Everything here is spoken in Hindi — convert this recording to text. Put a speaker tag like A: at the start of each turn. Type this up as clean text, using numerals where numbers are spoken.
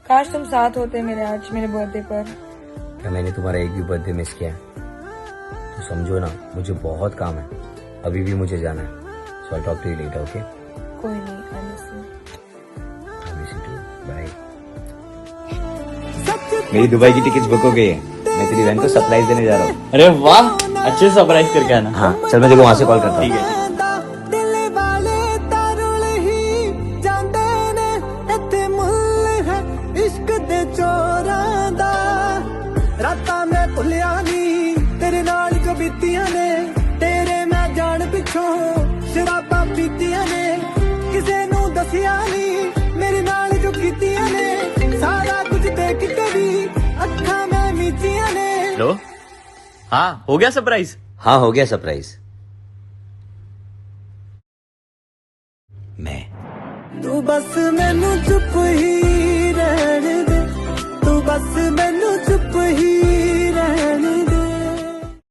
A: काश तुम साथ होते मेरे आज मेरे बर्थडे पर।
B: क्या मैंने तुम्हारा एक भी बर्थडे मिस किया है? तो समझो ना, मुझे बहुत काम है, अभी भी मुझे जाना है। So I talk to you later, okay?
A: कोई नहीं, I miss you.
B: I miss you too, bye. मेरी दुबई की टिकट्स बुक हो गई है, मैं तेरी बहन को सरप्राइज देने जा रहा हूँ।
C: अरे वाह, अच्छे सरप्राइज करके आना।
B: हाँ चल, मैं देखो वहां से कॉल करता हूँ।
C: ठीक है।
D: रातां मैं भुलिया नी तेरे नाल जो बीतियां ने, तेरे मैं जान पिछों शराबां पीतियां ने, किसे नू दसिया नी मेरे नाल जो कीतियां ने, सारा कुछ देख के भी अखां मैं मीचियां ने।
C: हेलो, हाँ हो गया सरप्राइज?
B: हाँ हो गया सरप्राइज। मैं
D: तू बस मैनू चुप ही रहने दे, तू बस मैनू चुप ही